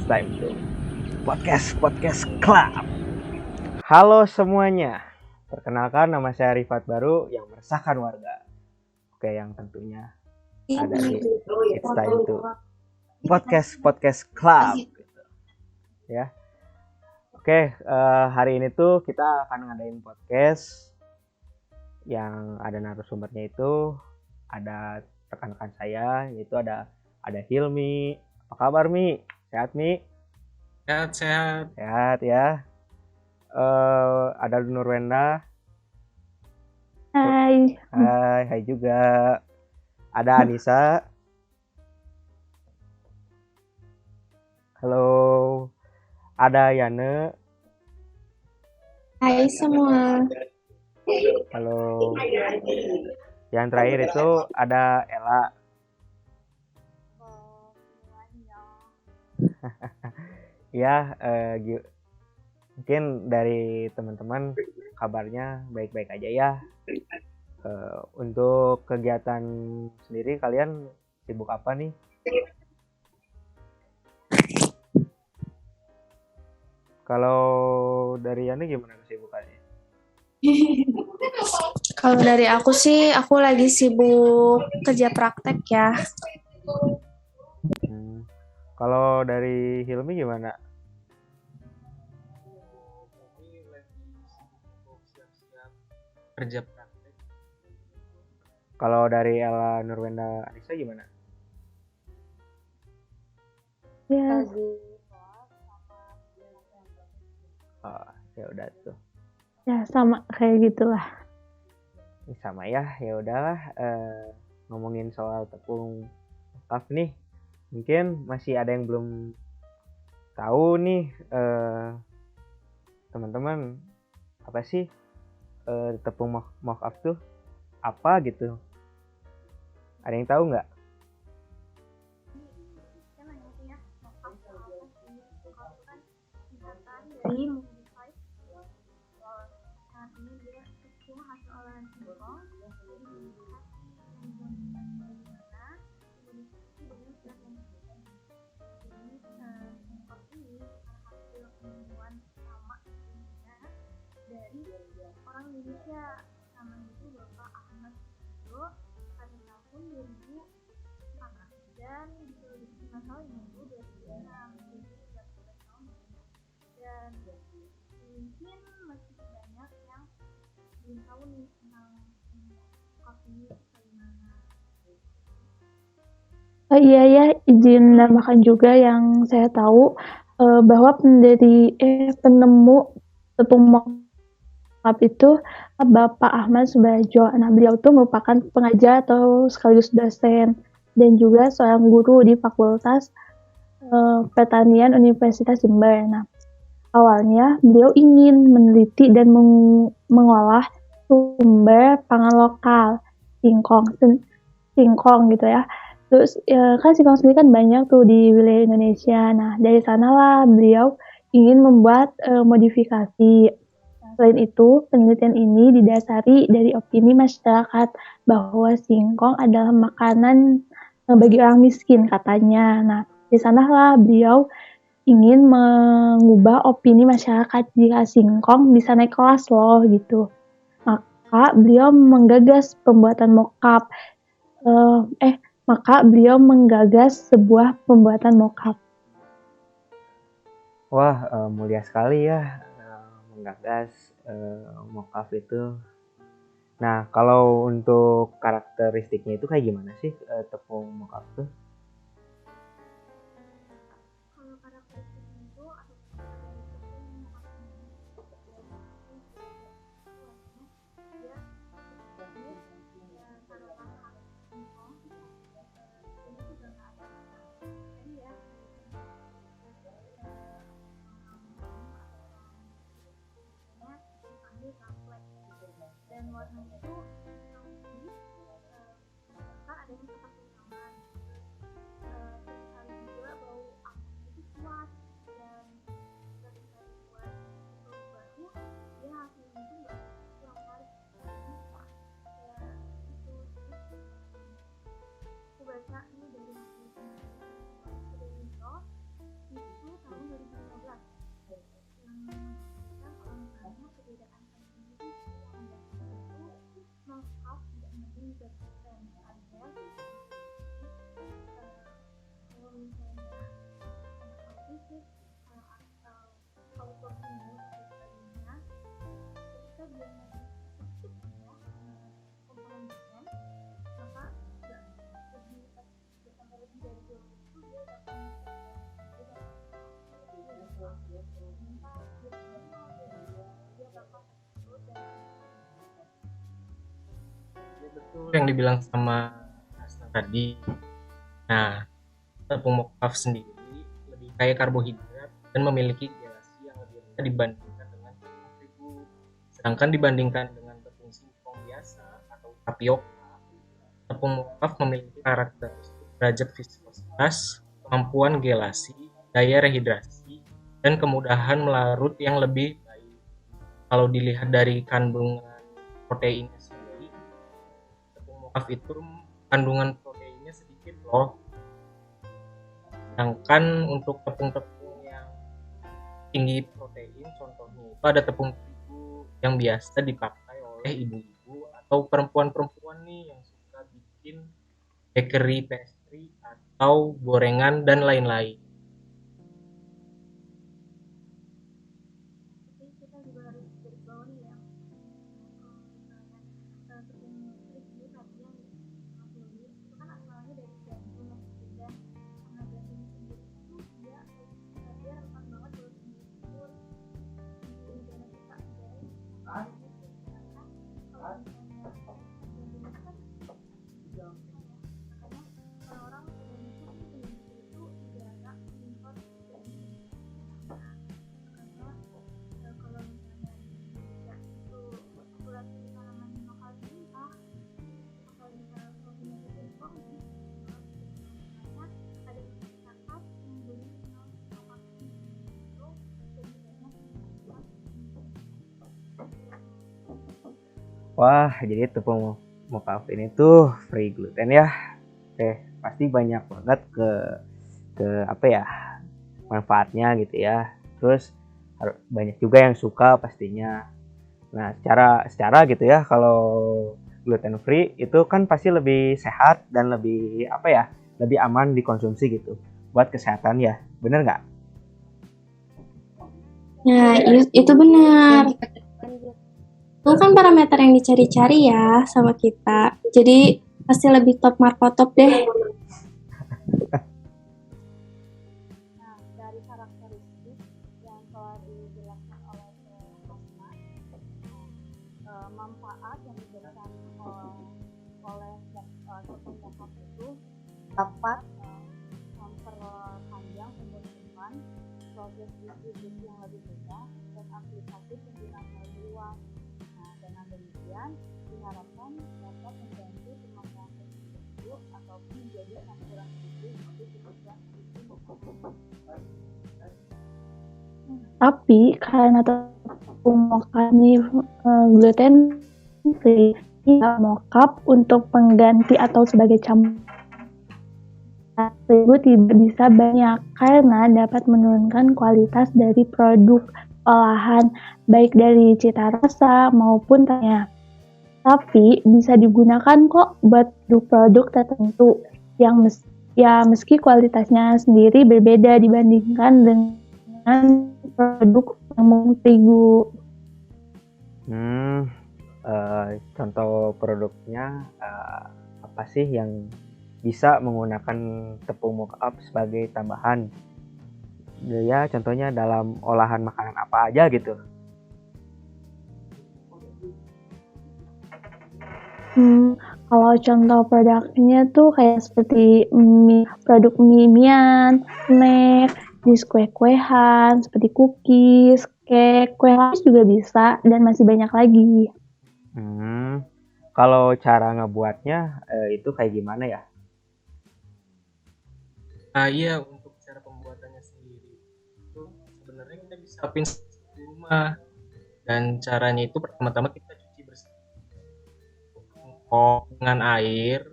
time to podcast club. Halo semuanya, perkenalkan nama saya Rifat Baru yang meresahkan warga. Oke, yang tentunya ada di It's Time to podcast club gitu. Ya. Oke, hari ini tuh kita akan ngadain podcast yang ada narasumbernya itu ada rekan-rekan saya, yaitu ada Hilmi. Apa kabar Mi? Sehat Mi? Sehat. Sehat ya. Ada Nurwenda. Hai. Hai juga. Ada Anissa. Halo. Ada Yane. Hai semua. Halo. Yang terakhir itu ada Ella. Ya, mungkin dari teman-teman kabarnya baik-baik aja ya. Untuk kegiatan sendiri kalian sibuk apa nih? Kalau dari Yani gimana kesibukannya? Kalau dari aku sih, aku lagi sibuk kerja praktek ya. Kalau dari Hilmi gimana? Kerja praktek. Kalau dari Ella Nurwenda Anissa gimana? Ya. Ya udah tuh. Ya sama kayak gitulah. Sama ya, ya udahlah. Ngomongin soal tepung mokaf nih, mungkin masih ada yang belum tahu nih, teman-teman, apa sih tepung mokaf tuh apa gitu? Ada yang tahu nggak? Dari orang Indonesia namanya itu Bapak Ahmad Sujoyo pada tahun 2004 dan diproduksi masalahnya itu 2006, jadi 30 tahun dan mungkin masih banyak yang belum tahu nih tentang kopi bagaimana. Iya ya, izin menambahkan juga yang saya tahu bahwa penemu tepung mokaf itu Bapak Ahmad Subarjo. Nah, beliau itu merupakan pengajar atau sekaligus dosen dan juga seorang guru di Fakultas Pertanian Universitas Jember. Nah, awalnya beliau ingin meneliti dan mengolah sumber pangan lokal, singkong gitu ya. Terus kan singkong sendiri kan banyak tuh di wilayah Indonesia. Nah, dari sanalah beliau ingin membuat modifikasi. Selain itu, penelitian ini didasari dari opini masyarakat bahwa singkong adalah makanan bagi orang miskin katanya. Nah, di sanalah beliau ingin mengubah opini masyarakat jika singkong bisa naik kelas loh gitu. Maka beliau menggagas pembuatan mokaf. Maka beliau menggagas sebuah pembuatan mokaf. Wah, mulia sekali ya menggagas mokaf itu. Nah, kalau untuk karakteristiknya itu kayak gimana sih tepung mokaf tuh? Kalau karakteristiknya itu ada dari tepung mokaf ini dia taruhlah singkong ini juga nggak ada tadi ya ambil saplek dan warnanya itu kan ada yang seperti tangan Itu yang dibilang sama Asna tadi. Nah, tepung mokaf sendiri lebih kaya karbohidrat dan memiliki gelasi yang lebih rendah dibandingkan dengan tepung terigu. Sedangkan dibandingkan dengan tepung singkong biasa atau tapioka, tepung mokaf memiliki karakteristik derajat viskositas, kemampuan gelasi, daya rehidrasi, dan kemudahan melarut yang lebih baik. Kalau dilihat dari kandungan proteinnya sendiri, tepung mokaf itu kandungan proteinnya sedikit loh. Sedangkan untuk tepung-tepung yang tinggi protein, contohnya itu ada tepung terigu yang biasa dipakai oleh ibu-ibu atau perempuan-perempuan nih yang suka bikin bakery pastry atau gorengan dan lain-lain. Tapi kita juga harus garis bawahi ya, kalau misalnya tepung terigu tadi yang Mas Dodi itu kan asalnya dari gandum ya, dan karena gandum sendiri itu dia rentan banget kalau diukur di negara kita, negara yang sedangkan kalau misalnya gandum itu kan makanya orang-orang Indonesia itu negara impor gandum. Nah, makanya kalau misalnya di Indonesia itu populasi tanaman lokal limpah, kalau misalnya kombinasi impor makanya ada masyarakat yang beli lokal itu jadi banyak Wah, jadi tepung mokaf ini tuh free gluten ya. Oke, pasti banyak banget ke apa ya, manfaatnya gitu ya. Terus banyak juga yang suka pastinya. Nah, secara gitu ya, kalau gluten free itu kan pasti lebih sehat dan lebih apa ya, lebih aman dikonsumsi gitu buat kesehatan ya. Bener nggak? Nah, itu benar. Itu kan parameter yang dicari-cari ya sama kita. Jadi pasti lebih top markotop deh. Nah, dari karakteristik yang telah dijelaskan oleh Asma, manfaat yang diberikan oleh tepung mokaf itu dapat memperpanjang umur simpan, proses distribusi yang lebih mudah, dan aplikasi penggunaan yang lebih luas. Nah, dengan demikian diharapkan dapat membantu pemakaian terigu ataupun menjadi campuran terigu untuk kebutuhan isi makanan. Tapi karena tepung mokaf ini gluten free, mokaf untuk pengganti atau sebagai campuran terigu tidak bisa banyak karena dapat menurunkan kualitas dari produk olahan baik dari cita rasa maupun rasanya. Tapi bisa digunakan kok buat produk tertentu yang meski kualitasnya sendiri berbeda dibandingkan dengan produk tepung terigu. Contoh produknya apa sih yang bisa menggunakan tepung mokaf sebagai tambahan? Ya, contohnya dalam olahan makanan apa aja gitu. Kalau contoh produknya tuh kayak seperti produk mie-mian, snack, jenis kue-kuehan, seperti cookies, cake, kue lapis juga bisa, dan masih banyak lagi. Kalau cara ngebuatnya itu kayak gimana ya? Iya, untuk cara pembuatannya sendiri itu sebenarnya kita bisa siapin di rumah, dan caranya itu pertama-tama kita cuci bersih mangkok dengan air,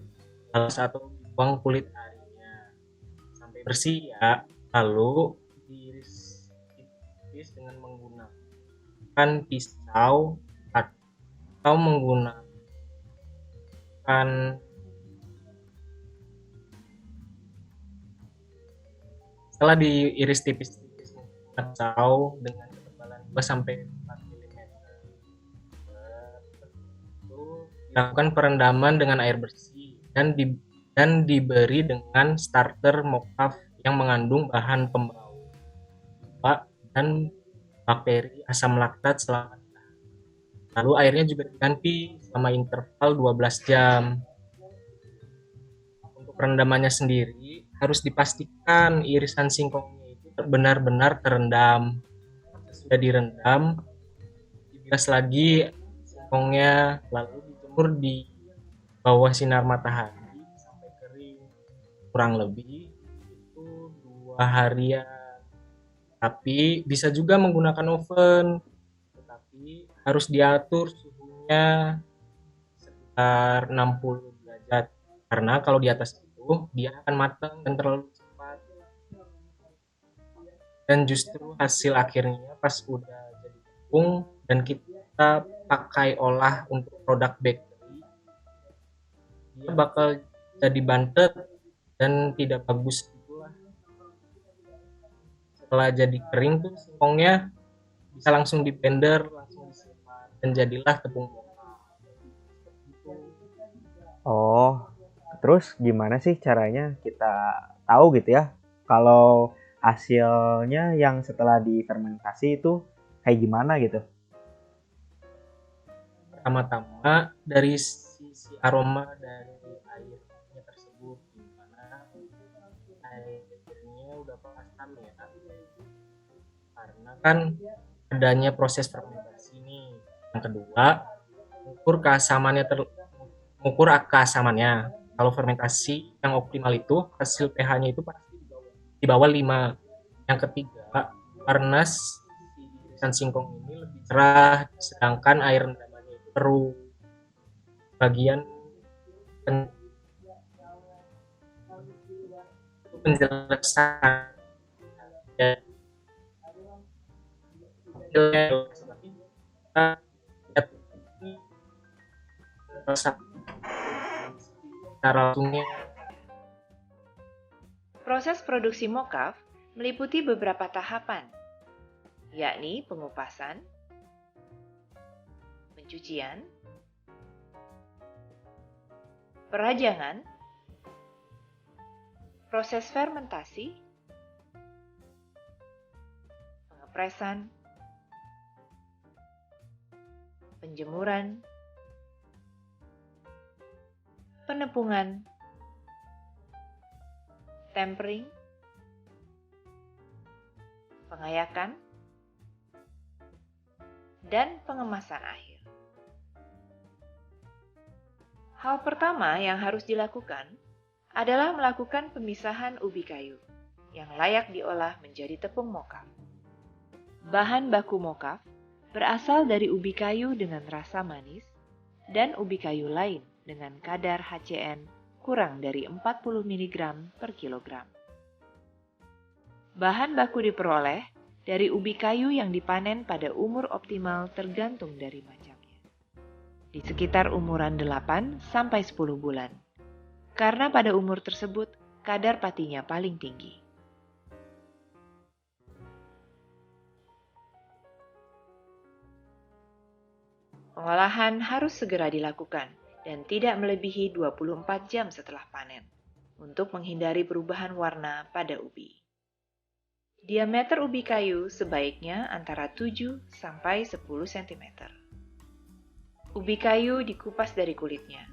lalu satu buang kulit arinya sampai bersih ya, lalu diiris tipis dengan menggunakan pisau atau menggunakan setelah diiris tipis-tipis menggunakan pisau dengan ketebalan 2 sampai 4 mm. Itu dilakukan perendaman dengan air bersih dan diberi dengan starter mokaf yang mengandung bahan pembawa dan bakteri asam laktat selama Lalu airnya juga diganti selama interval 12 jam. Untuk perendamannya sendiri harus dipastikan irisan singkongnya itu benar-benar terendam. Sudah direndam, dibilas lagi singkongnya, lalu dijemur di bawah sinar matahari sampai kering. Kurang lebih itu 2 harian. Tapi bisa juga menggunakan oven, tetapi harus diatur suhunya sekitar 60 derajat. Karena kalau di atas itu dia akan matang dan terlalu cepat. Dan justru hasil akhirnya pas udah jadi tepung dan kita pakai olah untuk produk bakery, dia bakal jadi bantet dan tidak bagus gitulah. Setelah jadi kering tuh singkongnya bisa langsung di blender, langsung disimpan dan jadilah tepung moka. Oh, terus gimana sih caranya kita tahu gitu ya kalau hasilnya yang setelah difermentasi itu kayak gimana gitu? Pertama-tama dari sisi aroma dari airnya tersebut, gimana airnya udah pasang ya, karena kan adanya proses fermentasi nih. Yang kedua, mengukur keasamannya. Kalau fermentasi yang optimal itu hasil pH-nya itu pasti di bawah 5. Yang ketiga, karena si irisan singkong ini lebih cerah, sedangkan air rendamannya itu keruh. Bagian penjelasan ya, cara langsungnya. Proses produksi mocaf meliputi beberapa tahapan, yakni pengupasan, pencucian, perajangan, proses fermentasi, pengepresan, penjemuran, penepungan, tempering, pengayakan, dan pengemasan akhir. Hal pertama yang harus dilakukan adalah melakukan pemisahan ubi kayu yang layak diolah menjadi tepung mocaf. Bahan baku mocaf berasal dari ubi kayu dengan rasa manis dan ubi kayu lain dengan kadar HCN kurang dari 40 mg per kilogram. Bahan baku diperoleh dari ubi kayu yang dipanen pada umur optimal tergantung dari macamnya. Di sekitar umuran 8 sampai 10 bulan. Karena pada umur tersebut kadar patinya paling tinggi. Pengolahan harus segera dilakukan dan tidak melebihi 24 jam setelah panen untuk menghindari perubahan warna pada ubi. Diameter ubi kayu sebaiknya antara 7 sampai 10 cm. Ubi kayu dikupas dari kulitnya.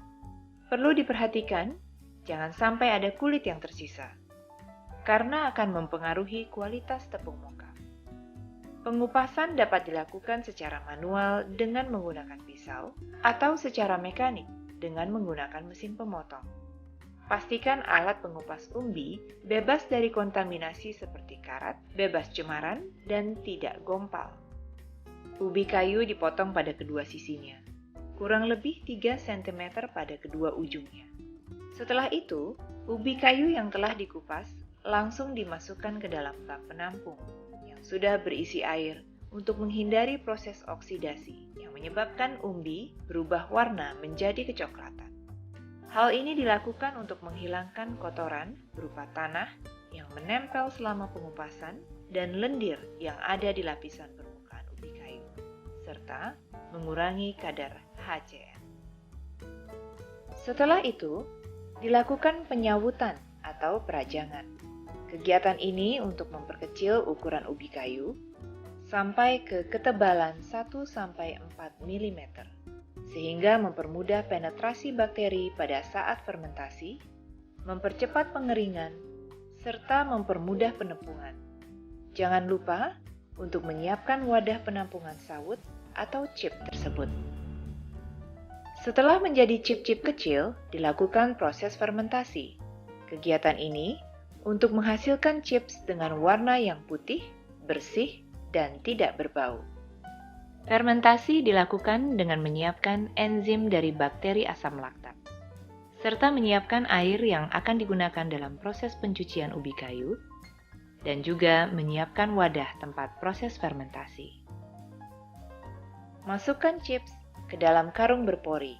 Perlu diperhatikan, jangan sampai ada kulit yang tersisa, karena akan mempengaruhi kualitas tepung mocha. Pengupasan dapat dilakukan secara manual dengan menggunakan pisau atau secara mekanik dengan menggunakan mesin pemotong. Pastikan alat pengupas umbi bebas dari kontaminasi seperti karat, bebas cemaran, dan tidak gompal. Ubi kayu dipotong pada kedua sisinya, kurang lebih 3 cm pada kedua ujungnya. Setelah itu, ubi kayu yang telah dikupas langsung dimasukkan ke dalam bak penampung yang sudah berisi air untuk menghindari proses oksidasi yang menyebabkan umbi berubah warna menjadi kecoklatan. Hal ini dilakukan untuk menghilangkan kotoran berupa tanah yang menempel selama pengupasan dan lendir yang ada di lapisan permukaan ubi kayu, serta mengurangi kadar HCN. Setelah itu, dilakukan penyawutan atau perajangan. Kegiatan ini untuk memperkecil ukuran ubi kayu sampai ke ketebalan 1-4 mm, sehingga mempermudah penetrasi bakteri pada saat fermentasi, mempercepat pengeringan, serta mempermudah penampungan. Jangan lupa untuk menyiapkan wadah penampungan sawut atau chip tersebut. Setelah menjadi chip-chip kecil, dilakukan proses fermentasi. Kegiatan ini untuk menghasilkan chips dengan warna yang putih, bersih, dan tidak berbau. Fermentasi dilakukan dengan menyiapkan enzim dari bakteri asam laktat, serta menyiapkan air yang akan digunakan dalam proses pencucian ubi kayu, dan juga menyiapkan wadah tempat proses fermentasi. Masukkan chips ke dalam karung berpori,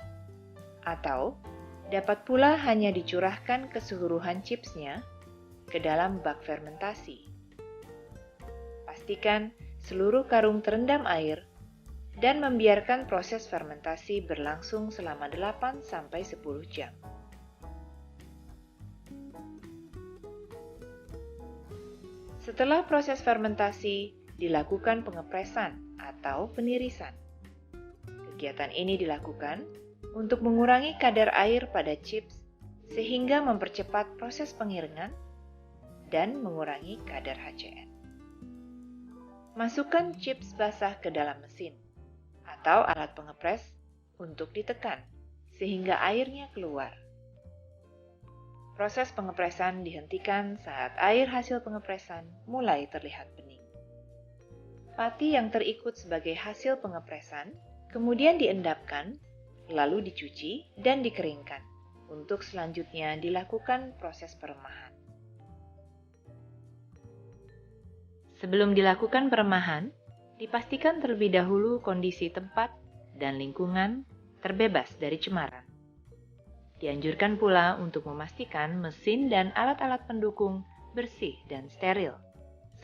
atau dapat pula hanya dicurahkan keseluruhan chipsnya ke dalam bak fermentasi. Pastikan seluruh karung terendam air dan membiarkan proses fermentasi berlangsung selama 8-10 jam. Setelah proses fermentasi, dilakukan pengepresan atau penirisan. Kegiatan ini dilakukan untuk mengurangi kadar air pada chips sehingga mempercepat proses pengiringan dan mengurangi kadar HCN. Masukkan chips basah ke dalam mesin atau alat pengepres untuk ditekan sehingga airnya keluar. Proses pengepresan dihentikan saat air hasil pengepresan mulai terlihat bening. Pati yang terikut sebagai hasil pengepresan kemudian diendapkan, lalu dicuci dan dikeringkan untuk selanjutnya dilakukan proses peremahan. Sebelum dilakukan peremahan, dipastikan terlebih dahulu kondisi tempat dan lingkungan terbebas dari cemaran. Dianjurkan pula untuk memastikan mesin dan alat-alat pendukung bersih dan steril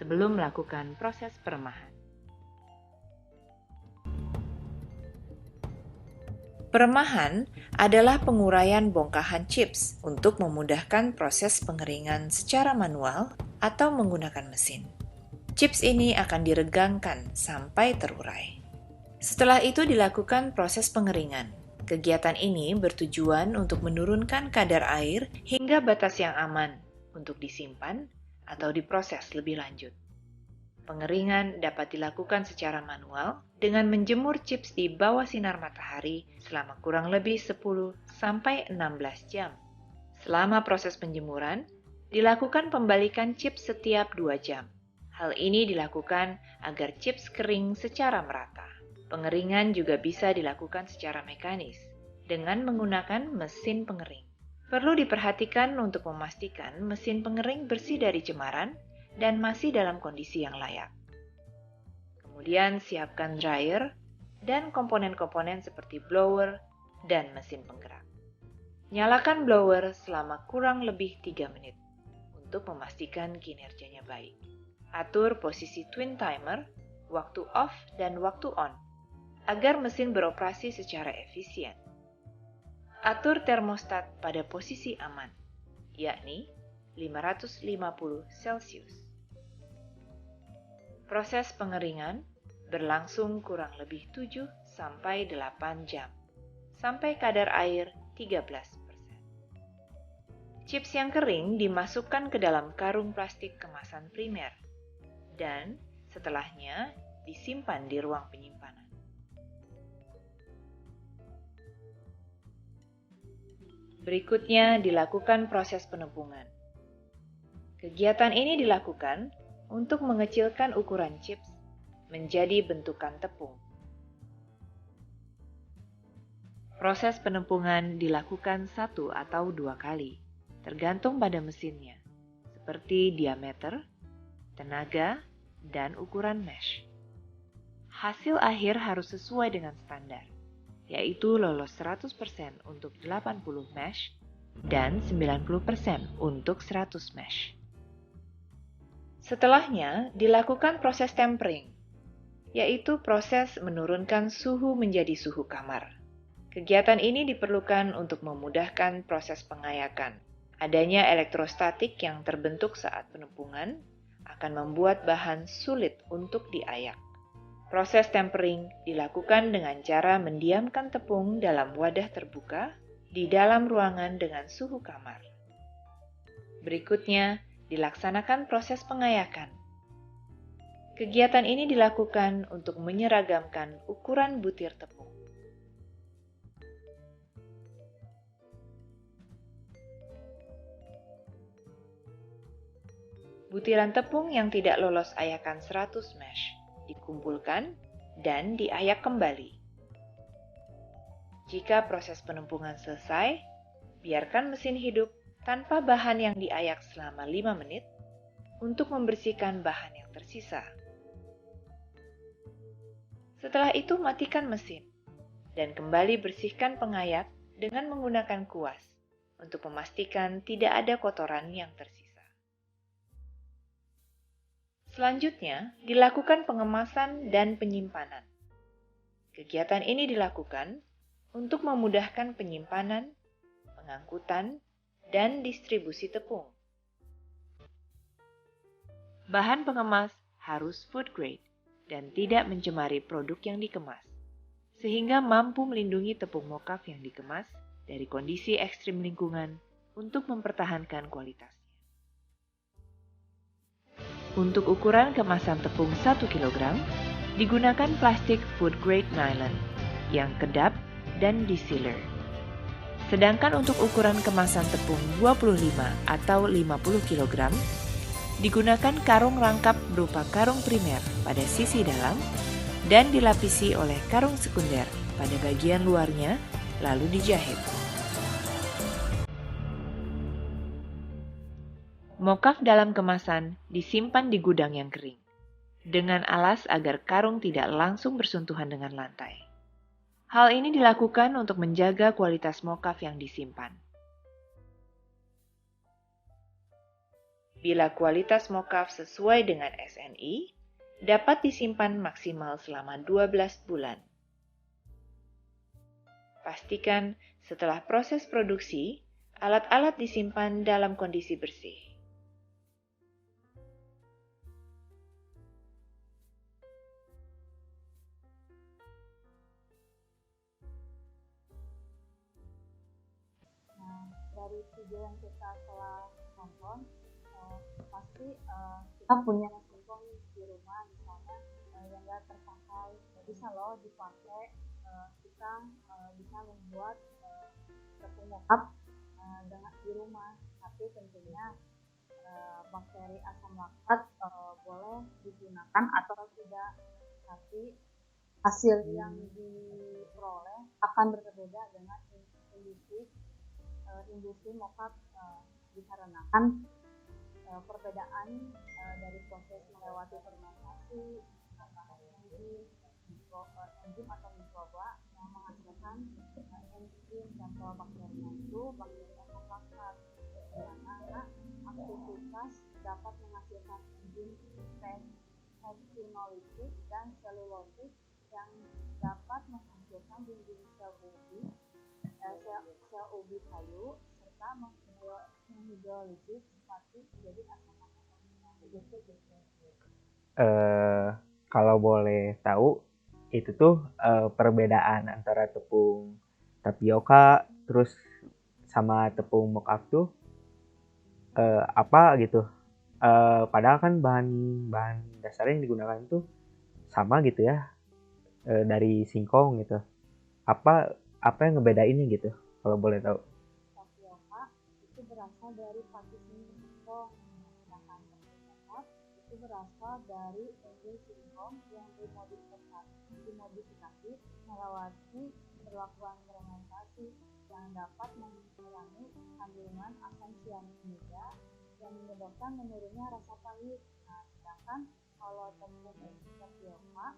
sebelum melakukan proses peremahan. Peremahan adalah penguraian bongkahan chips untuk memudahkan proses pengeringan secara manual atau menggunakan mesin. Chips ini akan diregangkan sampai terurai. Setelah itu dilakukan proses pengeringan. Kegiatan ini bertujuan untuk menurunkan kadar air hingga batas yang aman untuk disimpan atau diproses lebih lanjut. Pengeringan dapat dilakukan secara manual dengan menjemur chips di bawah sinar matahari selama kurang lebih 10-16 jam. Selama proses penjemuran, dilakukan pembalikan chips setiap 2 jam. Hal ini dilakukan agar chips kering secara merata. Pengeringan juga bisa dilakukan secara mekanis dengan menggunakan mesin pengering. Perlu diperhatikan untuk memastikan mesin pengering bersih dari cemaran dan masih dalam kondisi yang layak. Kemudian siapkan dryer dan komponen-komponen seperti blower dan mesin penggerak. Nyalakan blower selama kurang lebih 3 menit untuk memastikan kinerjanya baik. Atur posisi twin timer, waktu off dan waktu on, agar mesin beroperasi secara efisien. Atur termostat pada posisi aman, yakni 550 Celcius. Proses pengeringan berlangsung kurang lebih 7-8 jam, sampai kadar air 13%. Chips yang kering dimasukkan ke dalam karung plastik kemasan primer, dan setelahnya disimpan di ruang penyimpanan. Berikutnya dilakukan proses penumpungan. Kegiatan ini dilakukan untuk mengecilkan ukuran chips menjadi bentukan tepung. Proses penumpungan dilakukan 1 atau 2 kali, tergantung pada mesinnya, seperti diameter, tenaga, dan ukuran mesh. Hasil akhir harus sesuai dengan standar, yaitu lolos 100% untuk 80 mesh dan 90% untuk 100 mesh. Setelahnya, dilakukan proses tempering, yaitu proses menurunkan suhu menjadi suhu kamar. Kegiatan ini diperlukan untuk memudahkan proses pengayakan. Adanya elektrostatik yang terbentuk saat penumpungan akan membuat bahan sulit untuk diayak. Proses tempering dilakukan dengan cara mendiamkan tepung dalam wadah terbuka di dalam ruangan dengan suhu kamar. Berikutnya, dilaksanakan proses pengayakan. Kegiatan ini dilakukan untuk menyeragamkan ukuran butir tepung. Butiran tepung yang tidak lolos ayakan 100 mash dikumpulkan dan diayak kembali. Jika proses penumpungan selesai, biarkan mesin hidup tanpa bahan yang diayak selama 5 menit untuk membersihkan bahan yang tersisa. Setelah itu matikan mesin dan kembali bersihkan pengayak dengan menggunakan kuas untuk memastikan tidak ada kotoran yang tersisa. Selanjutnya, dilakukan pengemasan dan penyimpanan. Kegiatan ini dilakukan untuk memudahkan penyimpanan, pengangkutan, dan distribusi tepung. Bahan pengemas harus food grade dan tidak mencemari produk yang dikemas, sehingga mampu melindungi tepung mocaf yang dikemas dari kondisi ekstrim lingkungan untuk mempertahankan kualitasnya. Untuk ukuran kemasan tepung 1 kg, digunakan plastik food grade nylon yang kedap dan disealer. Sedangkan untuk ukuran kemasan tepung 25 atau 50 kg, digunakan karung rangkap berupa karung primer pada sisi dalam dan dilapisi oleh karung sekunder pada bagian luarnya, lalu dijahit. Mocaf dalam kemasan disimpan di gudang yang kering, dengan alas agar karung tidak langsung bersentuhan dengan lantai. Hal ini dilakukan untuk menjaga kualitas mocaf yang disimpan. Bila kualitas mocaf sesuai dengan SNI, dapat disimpan maksimal selama 12 bulan. Pastikan setelah proses produksi, alat-alat disimpan dalam kondisi bersih. Dari video yang kita telah nonton, pasti kita punya singkong di rumah misalnya yang nggak terpakai, bisa loh dipakai. Kita bisa membuat tepung mocaf dengan di rumah, tapi tentunya bakteri asam laktat boleh digunakan atau tidak, tapi hasil yang diperoleh akan berbeda dengan industri mocaf dikarenakan perbedaan dari proses melewati fermentasi, enzim atau mikroba yang menghasilkan enzim sampel bakterinya itu bakteri asam laktat, karena aktivitas dapat menghasilkan enzim pektinolitik dan selulotik yang dapat menghasilkan dinding sel ubi kayu serta menghidrolisis plastik menjadi asam laktat. Kalau boleh tahu, itu tuh perbedaan antara tepung tapioka terus sama tepung mocaf tuh apa gitu? Padahal kan bahan dasarnya yang digunakan tuh sama gitu ya, dari singkong gitu. Apa yang ngebedainnya gitu, kalau boleh tahu? Tapioka itu berasal dari pati singkong, sedangkan tepung mocaf itu berasal dari enzim singkong yang dimodifikasi melewati perlakuan fermentasi yang dapat mengurangi kandungan asam cyanida yang menyebabkan menurunnya rasa pahit. Nah, sedangkan kalau tepung tapioka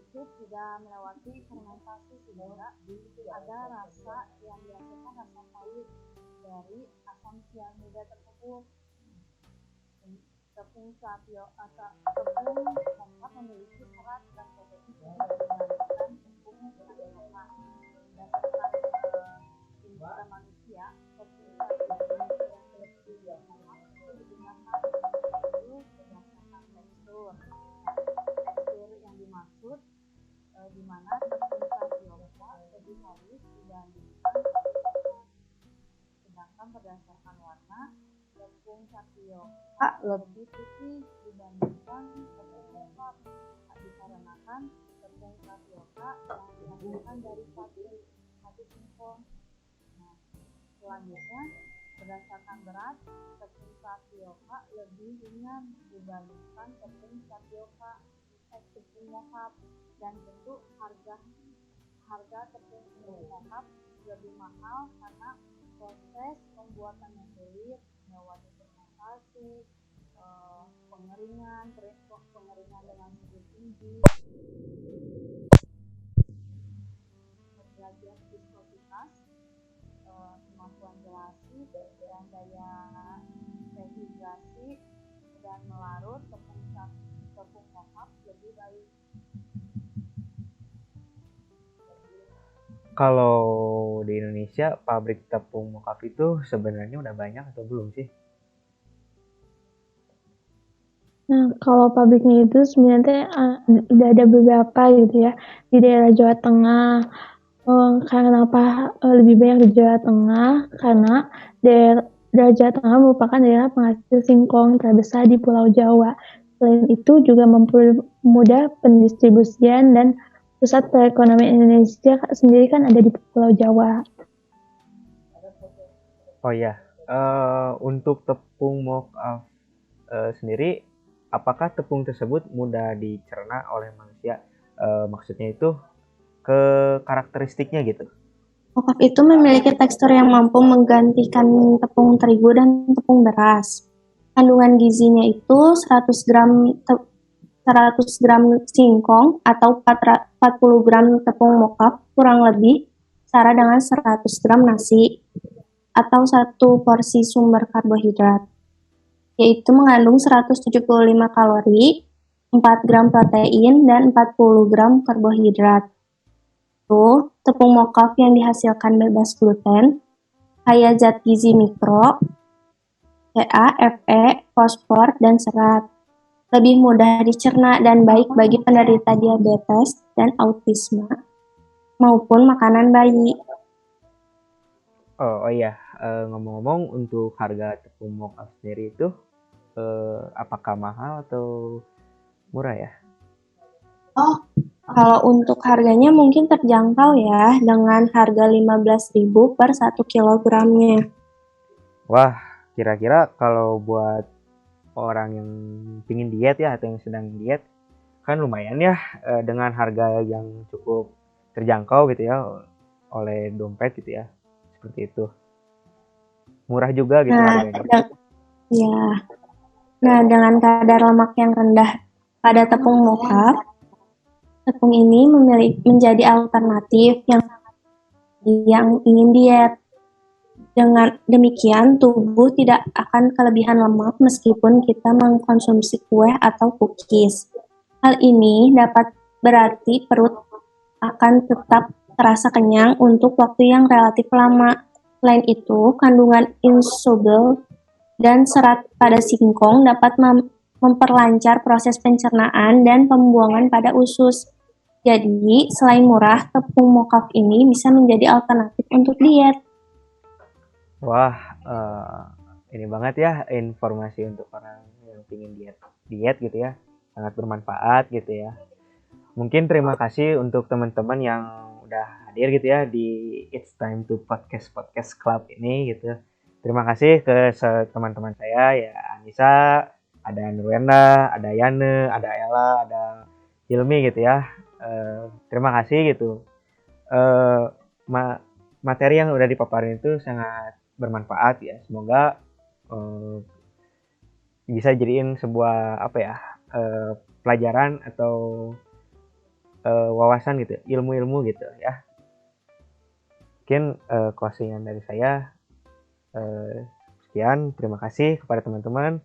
itu tidak melewati fermentasi sehingga ada rasa yang dihasilkan rasa pahit dari asam cyanida tersebut. Tepung mocaf memiliki serat dan protein dibandingkan tepung tapioka. Berdasarkan indera manusia, tepung tapioka yang mocaf itu digunakan itu berdasarkan tekstur yang dimakan berdasarkan warna, tepung tapioka lebih putih dibandingkan tepung moka dikarenakan tepung tapioka yang dihasilkan dari padi singkong. Nah, selanjutnya berdasarkan berat, tepung tapioka lebih ringan dibandingkan tepung moka, dan tentu harga tepung moka lebih mahal karena proses pembuatannya sulit, melewati fermentasi, pengeringan dengan suhu tinggi, derajat viskositas, kemampuan gelasi, dan daya rehidrasi dan melarut tepung moka lebih baik. Kalau di Indonesia pabrik tepung mokaf itu sebenarnya udah banyak atau belum sih? Nah, kalau pabriknya itu sebenarnya udah ada beberapa gitu ya di daerah Jawa Tengah. Kenapa lebih banyak di Jawa Tengah? Karena daerah Jawa Tengah merupakan daerah penghasil singkong terbesar di Pulau Jawa. Selain itu juga mempermudah pendistribusian dan pusat perekonomian Indonesia sendiri kan ada di Pulau Jawa. Oh iya, untuk tepung mokaf sendiri, apakah tepung tersebut mudah dicerna oleh manusia? Maksudnya itu ke karakteristiknya gitu. Mokaf itu memiliki tekstur yang mampu menggantikan tepung terigu dan tepung beras. Kandungan gizinya itu 100 gram singkong atau 40 gram tepung mokaf kurang lebih setara dengan 100 gram nasi atau satu porsi sumber karbohidrat, yaitu mengandung 175 kalori, 4 gram protein, dan 40 gram karbohidrat. Tepung mokaf yang dihasilkan bebas gluten, kaya zat gizi mikro, Ca, Fe, fosfor, dan serat. Lebih mudah dicerna dan baik bagi penderita diabetes dan autisme maupun makanan bayi. Oh iya, ngomong-ngomong untuk harga tepung mokaf sendiri itu apakah mahal atau murah ya? Kalau untuk harganya mungkin terjangkau ya, dengan harga 15.000 per 1 kilogramnya. Wah, kira-kira kalau buat orang yang pingin diet ya atau yang sedang diet kan lumayan ya, dengan harga yang cukup terjangkau gitu ya oleh dompet gitu ya, seperti itu. Murah juga gitu harganya. Dengan kadar lemak yang rendah pada tepung mokaf, tepung ini menjadi alternatif yang ingin diet. Dengan demikian, tubuh tidak akan kelebihan lemak meskipun kita mengkonsumsi kue atau cookies. Hal ini dapat berarti perut akan tetap terasa kenyang untuk waktu yang relatif lama. Selain itu, kandungan insoluble dan serat pada singkong dapat memperlancar proses pencernaan dan pembuangan pada usus. Jadi, selain murah, tepung mokaf ini bisa menjadi alternatif untuk diet. Wah, ini banget ya informasi untuk orang yang ingin diet gitu ya, sangat bermanfaat gitu ya. Mungkin terima kasih untuk teman-teman yang udah hadir gitu ya di It's Time to Podcast Club ini gitu. Terima kasih ke teman-teman saya ya, Anissa, ada Nurwenda, ada Yane, ada Ella, ada Hilmi gitu ya. Terima kasih gitu. Materi yang udah dipaparin itu sangat bermanfaat ya. Semoga bisa jadiin sebuah pelajaran atau wawasan gitu, ilmu-ilmu gitu ya. Mungkin closingan dari saya sekian. Terima kasih kepada teman-teman.